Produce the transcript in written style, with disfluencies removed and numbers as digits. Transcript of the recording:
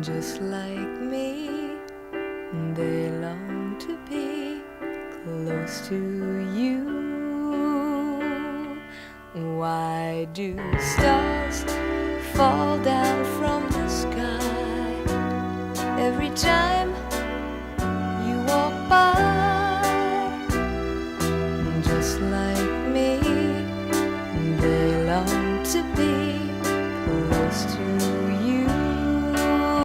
just like me, they long to be close to you. Why do stars fall down from the sky every time